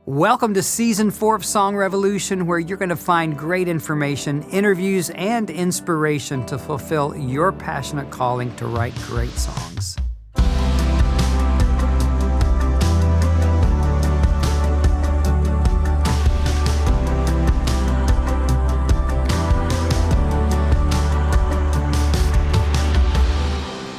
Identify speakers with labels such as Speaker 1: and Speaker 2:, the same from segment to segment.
Speaker 1: Welcome to Season 4 of Song Revolution, where you're going to find great information, interviews, and inspiration to fulfill your passionate calling to write great songs.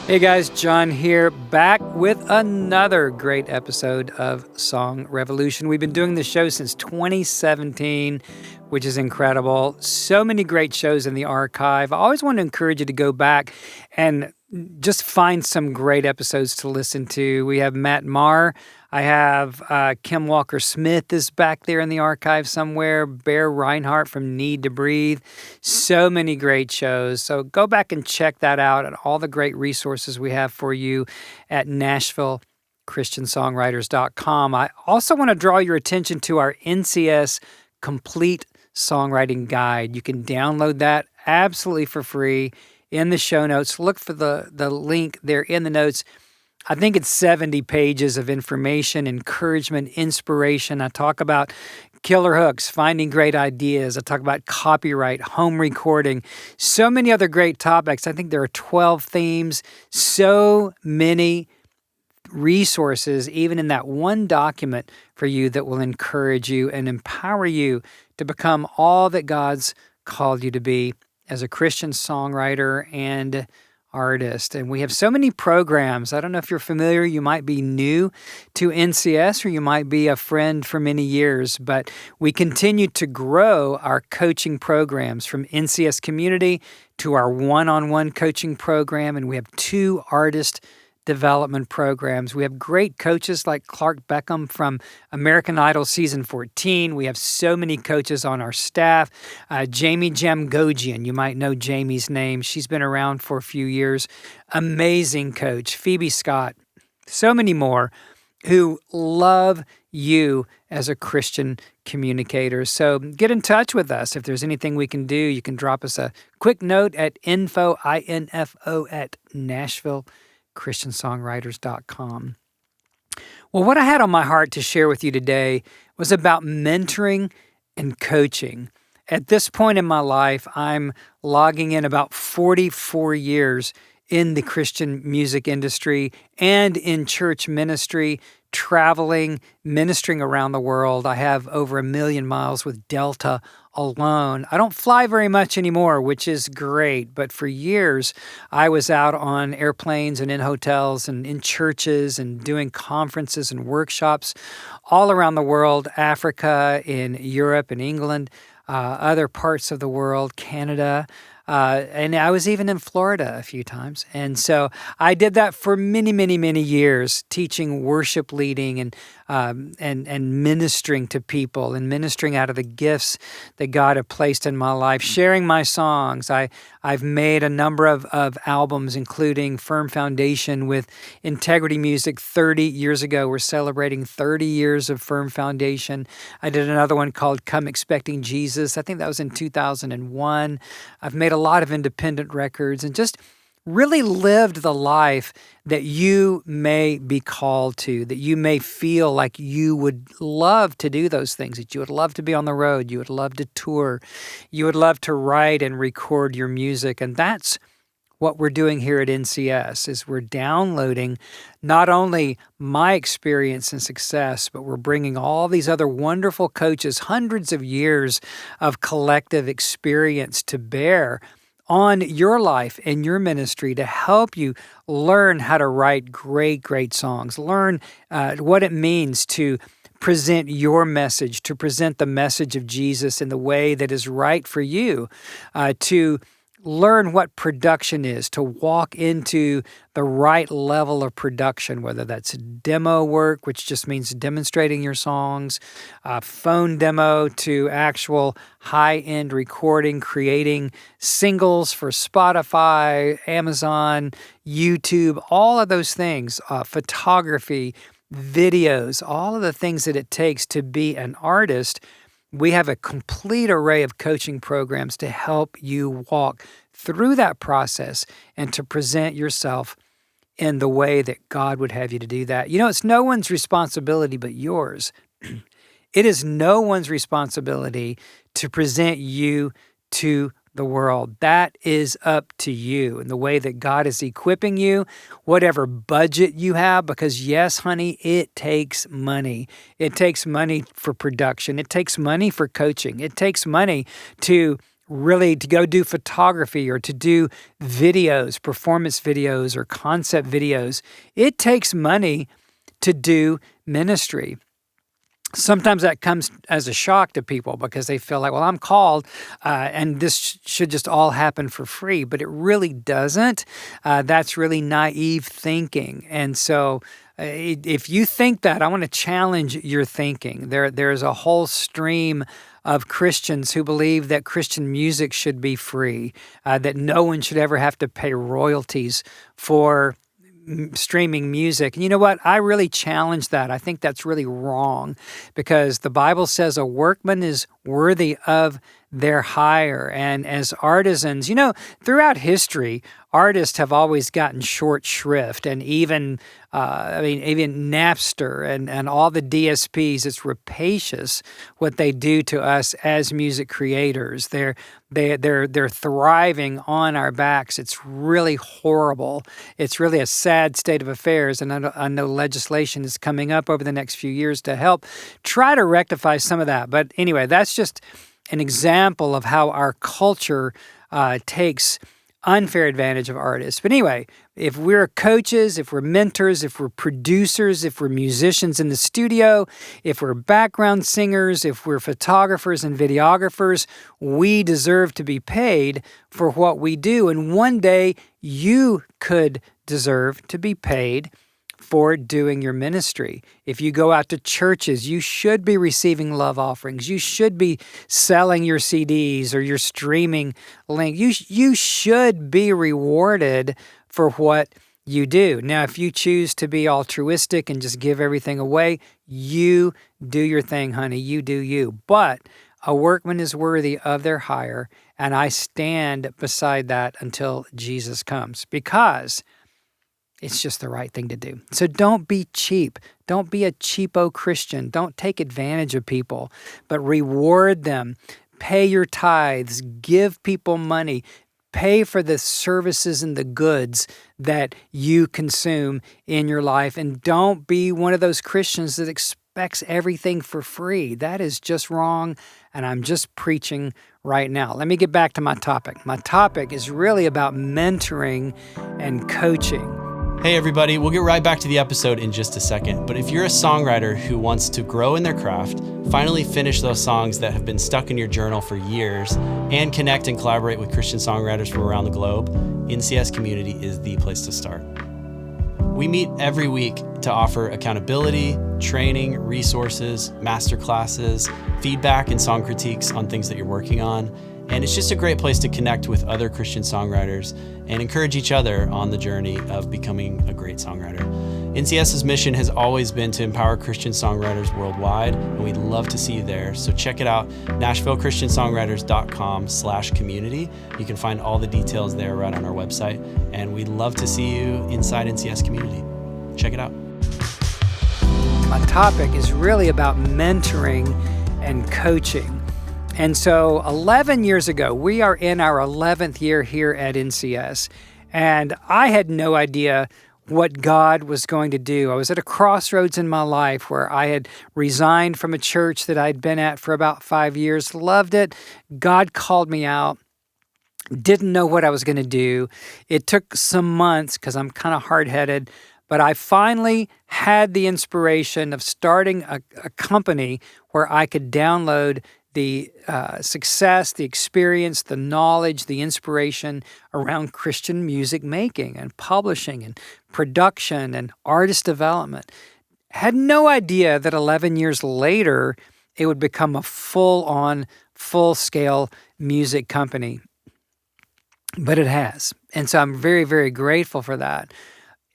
Speaker 1: Hey guys, John here, back with another great episode of Song Revolution. We've been doing this show since 2017, which is incredible. So many great shows in the archive. I always want to encourage you to go back and just find some great episodes to listen to. We have Matt Maher. I have Kim Walker-Smith is back there in the archive somewhere. Bear Reinhardt from Need to Breathe. So many great shows. So go back and check that out and all the great resources we have for you at NashvilleChristianSongwriters.com. I also want to draw your attention to our NCS Complete Songwriting Guide. You can download that absolutely for free in the show notes. Look for the link there in the notes. I think it's 70 pages of information, encouragement, inspiration. I talk about killer hooks, finding great ideas. I talk about copyright, home recording, so many other great topics. I think there are 12 themes, so many resources, even in that one document for you that will encourage you and empower you to become all that God's called you to be as a Christian songwriter and artist. And we have so many programs. I don't know if you're familiar. You might be new to NCS or you might be a friend for many years, but we continue to grow our coaching programs from NCS Community to our one-on-one coaching program. And we have 2 artist development programs. We have great coaches like Clark Beckham from American Idol Season 14. We have so many coaches on our staff. Jamie Jamgogian, you might know Jamie's name. She's been around for a few years. Amazing coach. Phoebe Scott. So many more who love you as a Christian communicator. So get in touch with us. If there's anything we can do, you can drop us a quick note at info at NashvilleChristianSongwriters.com. Well, what I had on my heart to share with you today was about mentoring and coaching. At this point in my life, I'm logging in about 44 years in the Christian music industry and in church ministry, traveling, ministering around the world. I have over 1 million miles with Delta alone. I don't fly very much anymore, which is great. But for years, I was out on airplanes and in hotels and in churches and doing conferences and workshops all around the world, Africa, in Europe and England, other parts of the world, Canada. And I was even in Florida a few times. And so I did that for many, many, many years, teaching worship leading and ministering to people and ministering out of the gifts that God had placed in my life, sharing my songs. I've made a number of albums, including Firm Foundation with Integrity Music 30 years ago. We're celebrating 30 years of Firm Foundation. I did another one called Come Expecting Jesus. I think that was in 2001. I've made a lot of independent records and just really lived the life that you may be called to, that you may feel like you would love to do those things, that you would love to be on the road, you would love to tour, you would love to write and record your music. And that's what we're doing here at NCS, is we're downloading not only my experience and success, but we're bringing all these other wonderful coaches, hundreds of years of collective experience to bear on your life and your ministry to help you learn how to write great, great songs, learn what it means to present your message, to present the message of Jesus in the way that is right for you, to learn what production is, to walk into the right level of production, whether that's demo work, which just means demonstrating your songs, phone demo, to actual high-end recording, creating singles for Spotify, Amazon, YouTube, all of those things, photography, videos, all of the things that it takes to be an artist. We have a complete array of coaching programs to help you walk through that process and to present yourself in the way that God would have you to do that. You know, it's no one's responsibility but yours It is no one's responsibility to present you to the world. That is up to you and the way that God is equipping you, whatever budget you have, because yes, honey, it takes money. It takes money for production. It takes money for coaching. It takes money to go do photography or to do videos, performance videos or concept videos. It takes money to do ministry. Sometimes that comes as a shock to people because they feel like, well, I'm called and this should just all happen for free, but it really doesn't. That's really naive thinking. And so if you think that, I want to challenge your thinking. There's a whole stream of Christians who believe that Christian music should be free, that no one should ever have to pay royalties for streaming music. And you know what? I really challenge that. I think that's really wrong because the Bible says a workman is worthy of their hire. And as artisans, throughout history, artists have always gotten short shrift, and even Napster and all the DSPs, it's rapacious what they do to us as music creators. They're thriving on our backs. It's really horrible. It's really a sad state of affairs, and I know legislation is coming up over the next few years to help try to rectify some of that. But anyway, that's just an example of how our culture takes unfair advantage of artists. But anyway, if we're coaches, if we're mentors, if we're producers, if we're musicians in the studio, if we're background singers, if we're photographers and videographers, we deserve to be paid for what we do. And one day you could deserve to be paid for doing your ministry. If you go out to churches, you should be receiving love offerings. You should be selling your CDs or your streaming link. You should be rewarded for what you do. Now, if you choose to be altruistic and just give everything away, you do your thing, honey. You do you. But a workman is worthy of their hire, and I stand beside that until Jesus comes, because it's just the right thing to do. So don't be cheap. Don't be a cheapo Christian. Don't take advantage of people, but reward them. Pay your tithes. Give people money. Pay for the services and the goods that you consume in your life. And don't be one of those Christians that expects everything for free. That is just wrong, and I'm just preaching right now. Let me get back to my topic. My topic is really about mentoring and coaching.
Speaker 2: Hey everybody, we'll get right back to the episode in just a second, but if you're a songwriter who wants to grow in their craft, finally finish those songs that have been stuck in your journal for years, and connect and collaborate with Christian songwriters from around the globe, NCS Community is the place to start. We meet every week to offer accountability, training, resources, masterclasses, feedback, and song critiques on things that you're working on. And it's just a great place to connect with other Christian songwriters and encourage each other on the journey of becoming a great songwriter. NCS's mission has always been to empower Christian songwriters worldwide, and we'd love to see you there. So check it out, NashvilleChristianSongwriters.com/community. You can find all the details there right on our website, and we'd love to see you inside NCS Community. Check it out.
Speaker 1: My topic is really about mentoring and coaching. And so 11 years ago, we are in our 11th year here at NCS, and I had no idea what God was going to do. I was at a crossroads in my life where I had resigned from a church that I'd been at for about 5 years, loved it. God called me out, didn't know what I was going to do. It took some months because I'm kind of hard-headed, but I finally had the inspiration of starting a company where I could download the success, the experience, the knowledge, the inspiration around Christian music making and publishing and production and artist development. Had no idea that 11 years later, it would become a full-on, full-scale music company. But it has. And so I'm very, very grateful for that.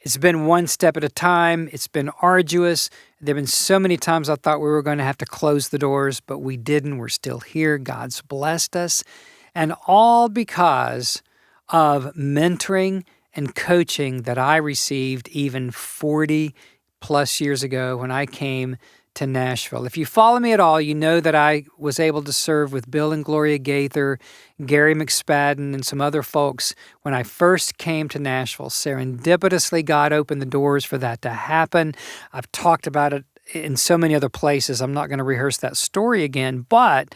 Speaker 1: It's been one step at a time. It's been arduous. There have been so many times I thought we were going to have to close the doors, but we didn't. We're still here. God's blessed us. And all because of mentoring and coaching that I received even 40 plus years ago when I came to Nashville. If you follow me at all, you know that I was able to serve with Bill and Gloria Gaither, Gary McSpadden, and some other folks when I first came to Nashville. Serendipitously, God opened the doors for that to happen. I've talked about it in so many other places. I'm not going to rehearse that story again, but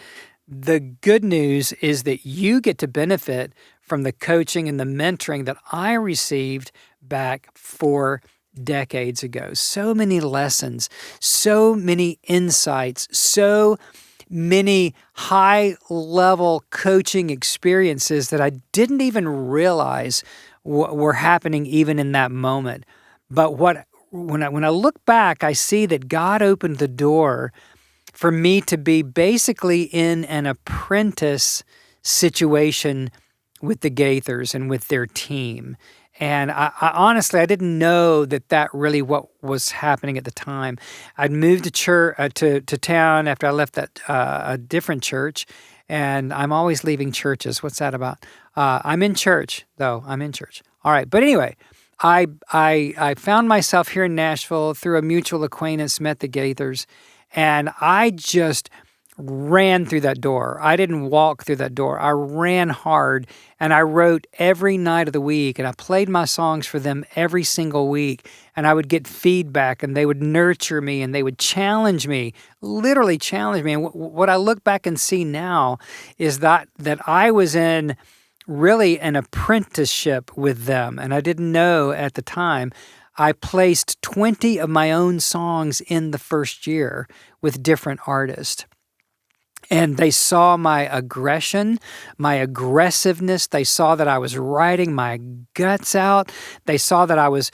Speaker 1: the good news is that you get to benefit from the coaching and the mentoring that I received back 4 decades ago. So many lessons, so many insights, so many high-level coaching experiences that I didn't even realize were happening even in that moment. But when I look back, I see that God opened the door for me to be basically in an apprentice situation with the Gaithers and with their team. And I honestly, I didn't know that really what was happening at the time. I'd moved to town after I left that a different church, and I'm always leaving churches. What's that about? I'm in church, though. I'm in church. All right. But anyway, I found myself here in Nashville through a mutual acquaintance, met the Gaithers, and I just ran through that door. I didn't walk through that door. I ran hard, and I wrote every night of the week, and I played my songs for them every single week, and I would get feedback, and they would nurture me, and they would challenge me, literally challenge me. And what I look back and see now is that I was in really an apprenticeship with them, and I didn't know at the time. I placed 20 of my own songs in the first year with different artists. And they saw my aggression, my aggressiveness. They saw that I was writing my guts out. They saw that I was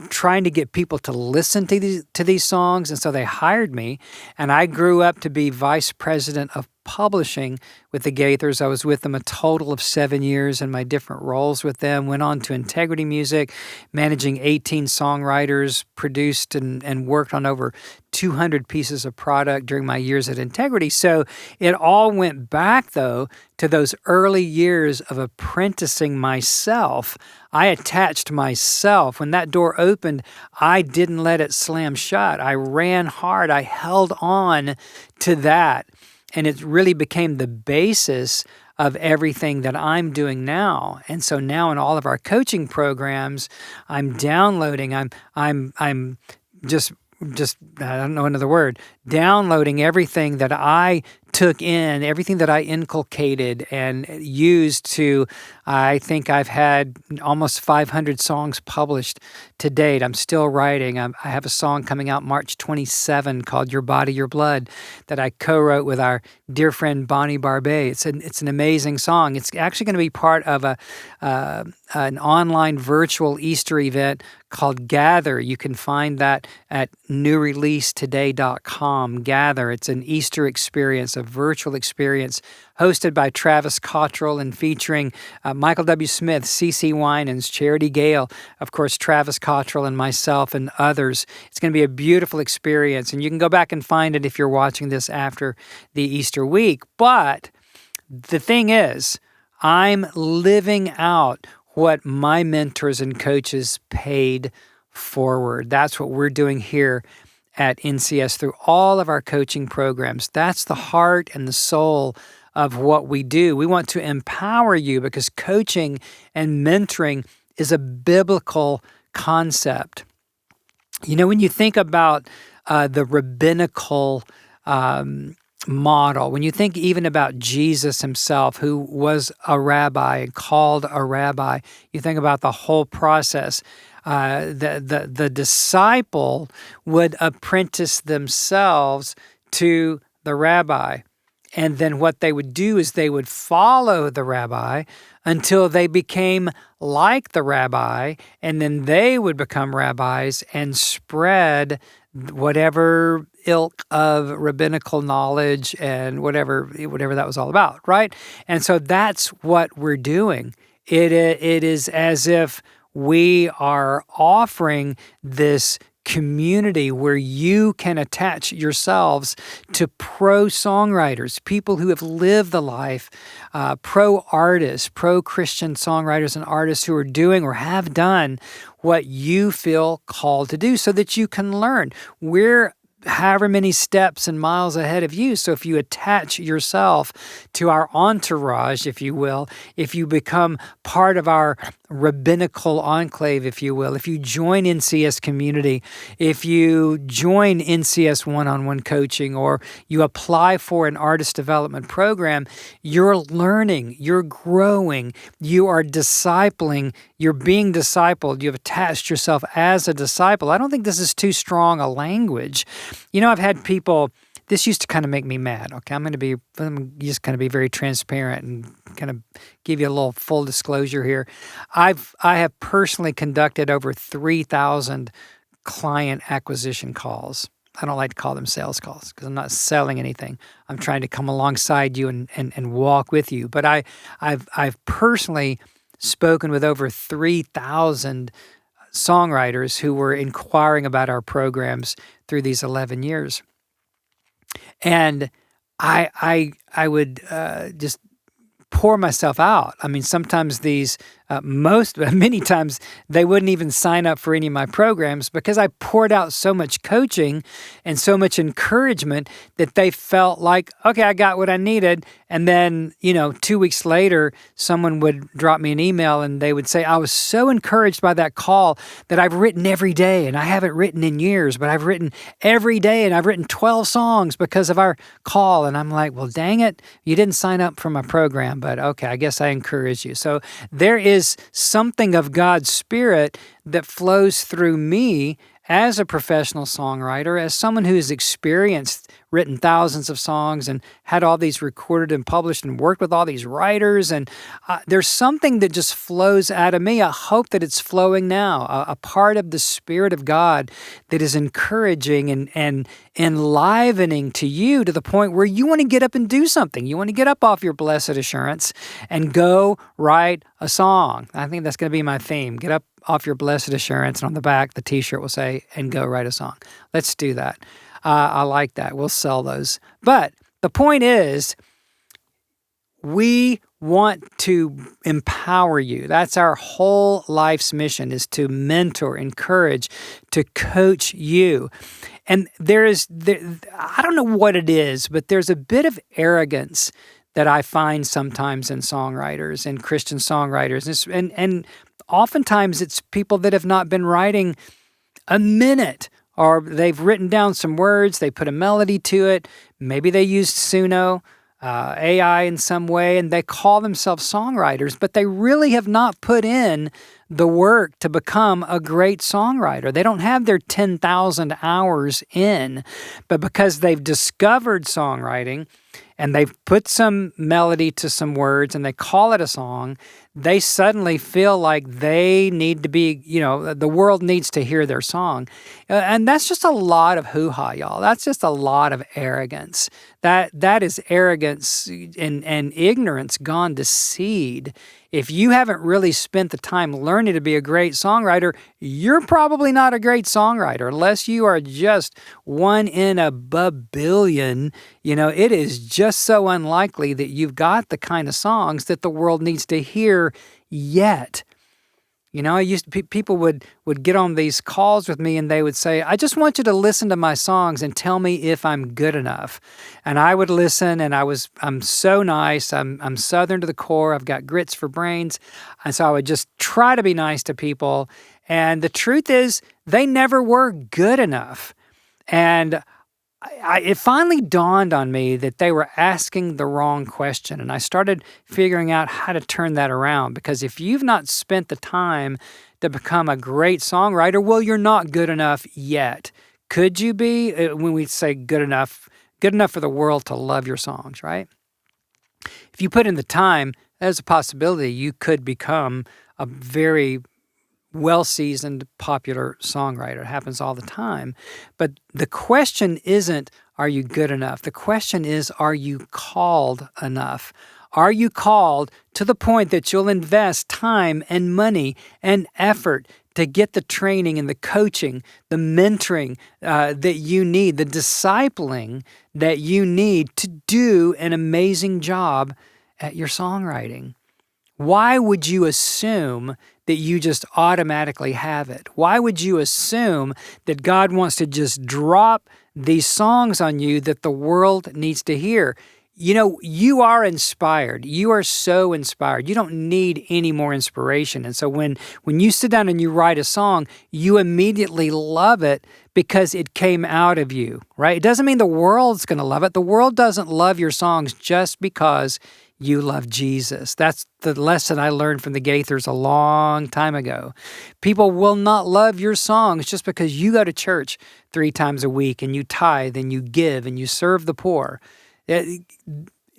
Speaker 1: trying to get people to listen to these songs. And so they hired me. And I grew up to be vice president of publishing with the Gaithers. I was with them a total of 7 years in my different roles with them. Went on to Integrity Music, managing 18 songwriters, produced and worked on over 200 pieces of product during my years at Integrity. So it all went back, though, to those early years of apprenticing myself. I attached myself. When that door opened, I didn't let it slam shut. I ran hard. I held on to that. And it really became the basis of everything that I'm doing now. And so now in all of our coaching programs, I'm downloading, I'm just I don't know another word, downloading everything that I took in, everything that I inculcated and used to, I think I've had almost 500 songs published to date. I'm still writing. I have a song coming out March 27 called Your Body, Your Blood that I co-wrote with our dear friend Bonnie Barbet. It's an amazing song. It's actually going to be part of an online virtual Easter event called Gather. You can find that at newreleasetoday.com. Gather. It's an Easter experience, a virtual experience hosted by Travis Cottrell and featuring Michael W. Smith, CeCe Winans, Charity Gale, of course, Travis Cottrell and myself and others. It's going to be a beautiful experience, and you can go back and find it if you're watching this after the Easter week. But the thing is, I'm living out what my mentors and coaches paid forward. That's what we're doing here at NCS through all of our coaching programs. That's the heart and the soul of what we do. We want to empower you because coaching and mentoring is a biblical concept. You know, when you think about the rabbinical model, when you think even about Jesus himself, who was a rabbi and called a rabbi, you think about the whole process. The disciple would apprentice themselves to the rabbi. And then what they would do is they would follow the rabbi until they became like the rabbi, and then they would become rabbis and spread whatever ilk of rabbinical knowledge and whatever that was all about, right? And so that's what we're doing. It is as if we are offering this community where you can attach yourselves to pro songwriters, people who have lived the life, pro artists, pro Christian songwriters and artists who are doing or have done what you feel called to do so that you can learn. We're however many steps and miles ahead of you. So if you attach yourself to our entourage, if you will, if you become part of our rabbinical enclave, if you will, if you join NCS community, if you join NCS one-on-one coaching, or you apply for an artist development program, you're learning, you're growing, you are discipling, you're being discipled, you've attached yourself as a disciple. I don't think this is too strong a language. I've had people, this used to kind of make me mad. Okay, I'm just kind of be very transparent and kind of give you a little full disclosure here. I have personally conducted over 3,000 client acquisition calls. I don't like to call them sales calls because I'm not selling anything. I'm trying to come alongside you and walk with you. But I've personally spoken with over 3,000 songwriters who were inquiring about our programs through these 11 years. And I would just pour myself out. I mean, sometimes many times they wouldn't even sign up for any of my programs because I poured out so much coaching and so much encouragement that they felt like, okay, I got what I needed. And then, 2 weeks later, someone would drop me an email and they would say, I was so encouraged by that call that I've written every day, and I haven't written in years, but I've written every day and I've written 12 songs because of our call. And I'm like, well, dang it, you didn't sign up for my program, but okay, I guess I encourage you. So there is something of God's Spirit that flows through me as a professional songwriter, as someone who has experienced written thousands of songs and had all these recorded and published and worked with all these writers. And there's something that just flows out of me. I hope that it's flowing now, a part of the Spirit of God that is encouraging and enlivening to you to the point where you want to get up and do something. You want to get up off your blessed assurance and go write a song. I think that's going to be my theme. Get up off your blessed assurance, and on the back, the t-shirt will say, and go write a song. Let's do that. I like that. We'll sell those. But the point is, we want to empower you. That's our whole life's mission, is to mentor, encourage, to coach you. And I don't know what it is, but there's a bit of arrogance that I find sometimes in songwriters and Christian songwriters. And oftentimes it's people that have not been writing a minute, or they've written down some words, they put a melody to it, maybe they used Suno, AI in some way, and they call themselves songwriters, but they really have not put in the work to become a great songwriter. They don't have their 10,000 hours in, but because they've discovered songwriting and they've put some melody to some words and they call it a song, they suddenly feel like they need to be, the world needs to hear their song. And that's just a lot of hoo-ha, y'all. That's just a lot of arrogance. That is arrogance and ignorance gone to seed. If you haven't really spent the time learning to be a great songwriter, you're probably not a great songwriter unless you are just one in a billion. It is just so unlikely that you've got the kind of songs that the world needs to hear yet. People would get on these calls with me and they would say, I just want you to listen to my songs and tell me if I'm good enough. And I would listen, and I'm so nice. I'm Southern to the core. I've got grits for brains. And so I would just try to be nice to people. And the truth is, they never were good enough. And it finally dawned on me that they were asking the wrong question. And I started figuring out how to turn that around, because if you've not spent the time to become a great songwriter, well, you're not good enough yet. Could you be? When we say good enough for the world to love your songs, right? If you put in the time, there's a possibility you could become a very well-seasoned, popular songwriter. It happens all the time. But the question isn't, are you good enough? The question is, are you called enough? Are you called to the point that you'll invest time and money and effort to get the training and the coaching, the mentoring that you need, the discipling that you need to do an amazing job at your songwriting? Why would you assume that you just automatically have it? Why would you assume that God wants to just drop these songs on you that the world needs to hear. You know, you are inspired. You are so inspired. You don't need any more inspiration. And so when you sit down and you write a song, you immediately love it because it came out of you, right? It doesn't mean the world's going to love it. The world doesn't love your songs just because you love Jesus. That's the lesson I learned from the Gaithers a long time ago. People will not love your songs just because you go to church 3 times a week and you tithe and you give and you serve the poor.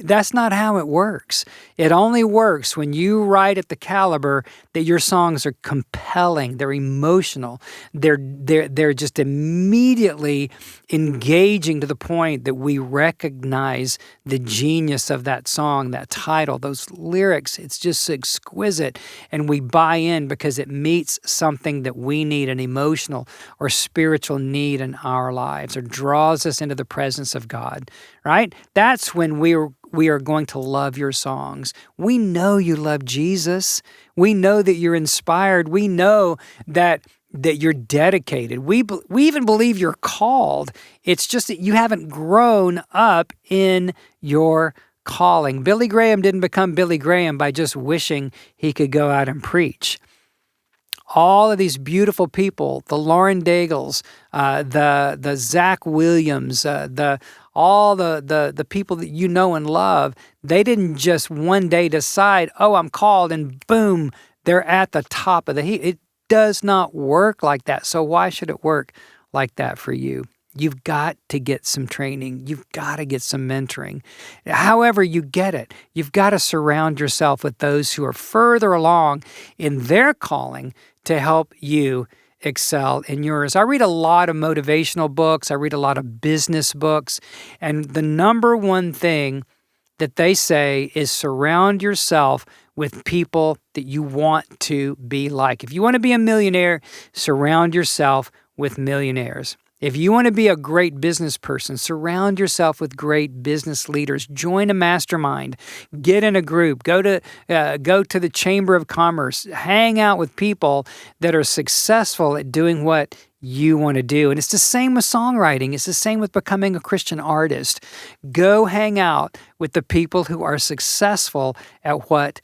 Speaker 1: That's not how it works. It only works when you write at the caliber that your songs are compelling, they're emotional, they're just immediately engaging to the point that we recognize the genius of that song, that title, those lyrics. It's just exquisite, and we buy in because it meets something that we need, an emotional or spiritual need in our lives, or draws us into the presence of God, right? That's when we are going to love your songs. We know you love Jesus. We know that you're inspired. We know that you're dedicated. We even believe you're called. It's just that you haven't grown up in your calling. Billy Graham didn't become Billy Graham by just wishing he could go out and preach. All of these beautiful people, the Lauren Daigles, the Zach Williams, all the people that you know and love, they didn't just one day decide, oh, I'm called, and boom, they're at the top of the heap. It does not work like that. So why should it work like that for you? You've got to get some training. You've got to get some mentoring. However you get it, you've got to surround yourself with those who are further along in their calling to help you excel in yours. I read a lot of motivational books. I read a lot of business books. And the number one thing that they say is surround yourself with people that you want to be like. If you want to be a millionaire, surround yourself with millionaires. If you want to be a great business person, surround yourself with great business leaders. Join a mastermind. Get in a group. Go to the Chamber of Commerce. Hang out with people that are successful at doing what you want to do. And it's the same with songwriting. It's the same with becoming a Christian artist. Go hang out with the people who are successful at what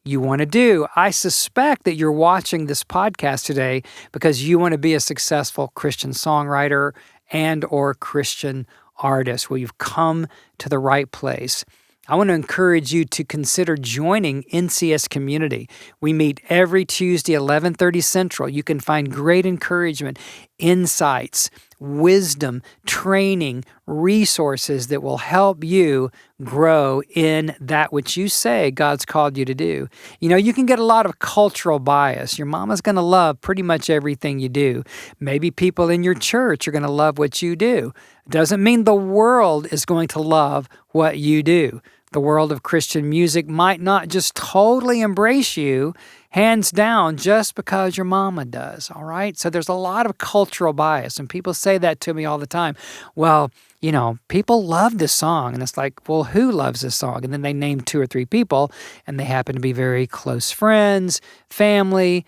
Speaker 1: you want to do. I suspect that you're watching this podcast today because you want to be a successful Christian songwriter and or Christian artist. Well, you've come to the right place. I want to encourage you to consider joining NCS Community. We meet every Tuesday, 11:30 Central. You can find great encouragement, insights, wisdom, training, resources that will help you grow in that which you say God's called you to do. You know, you can get a lot of cultural bias. Your mama's going to love pretty much everything you do. Maybe people in your church are going to love what you do. Doesn't mean the world is going to love what you do. The world of Christian music might not just totally embrace you, hands down, just because your mama does, all right? So there's a lot of cultural bias, and people say that to me all the time. Well, you know, people love this song, and it's like, well, who loves this song? And then they name 2 or 3 people, and they happen to be very close friends, family,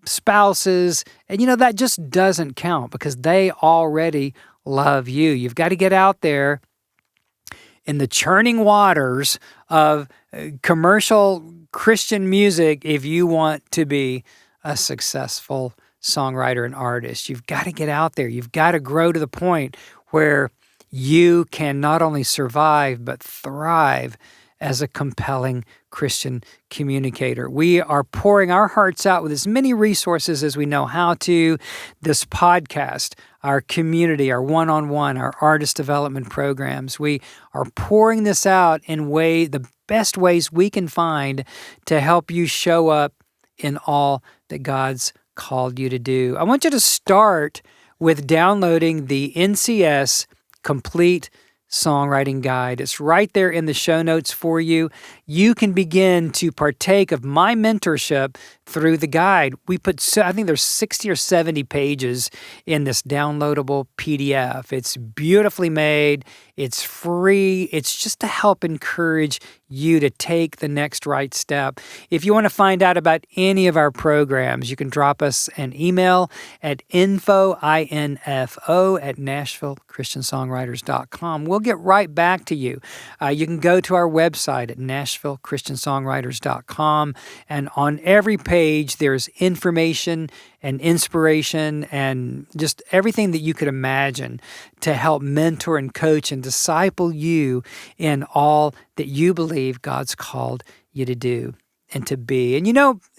Speaker 1: spouses, and you know, that just doesn't count because they already love you. You've got to get out there in the churning waters of commercial Christian music if you want to be a successful songwriter and artist. You've got to get out there. You've got to grow to the point where you can not only survive but thrive as a compelling Christian communicator. We are pouring our hearts out with as many resources as we know how to. This podcast, our community, our one-on-one, our artist development programs. We are pouring this out in the best ways we can find to help you show up in all that God's called you to do. I want you to start with downloading the NCS Complete Songwriting Guide. It's right there in the show notes for you. You can begin to partake of my mentorship through the guide. We put, I think there's 60 or 70 pages in this downloadable PDF. It's beautifully made. It's free. It's just to help encourage you to take the next right step. If you want to find out about any of our programs, you can drop us an email at info, I-N-F-O, at NashvilleChristianSongwriters.com. We'll get right back to you. You can go to our website at NashvilleChristianSongwriters.com, and on every page there's information and inspiration and just everything that you could imagine to help mentor and coach and disciple you in all that you believe God's called you to do and to be. And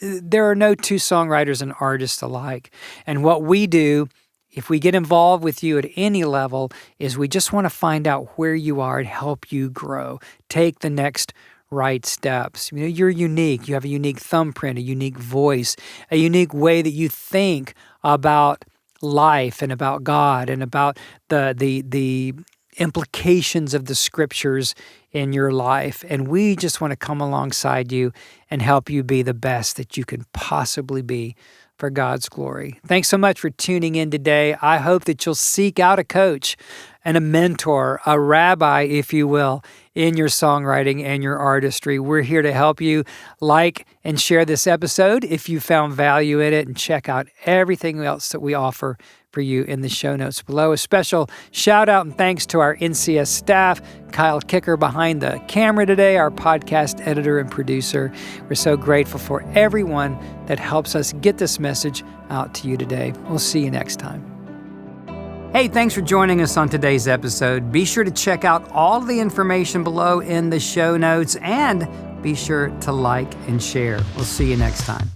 Speaker 1: there are no two songwriters and artists alike. And what we do, if we get involved with you at any level, is we just want to find out where you are and help you grow. Take the next right steps. You're unique. You have a unique thumbprint, a unique voice, a unique way that you think about life and about God and about the implications of the scriptures in your life. And we just want to come alongside you and help you be the best that you can possibly be for God's glory. Thanks so much for tuning in today. I hope that you'll seek out a coach and a mentor, a rabbi, if you will, in your songwriting and your artistry. We're here to help you. Like and share this episode if you found value in it, and check out everything else that we offer for you in the show notes below. A special shout out and thanks to our NCS staff, Kyle Kicker behind the camera today, our podcast editor and producer. We're so grateful for everyone that helps us get this message out to you today. We'll see you next time. Hey, thanks for joining us on today's episode. Be sure to check out all the information below in the show notes, and be sure to like and share. We'll see you next time.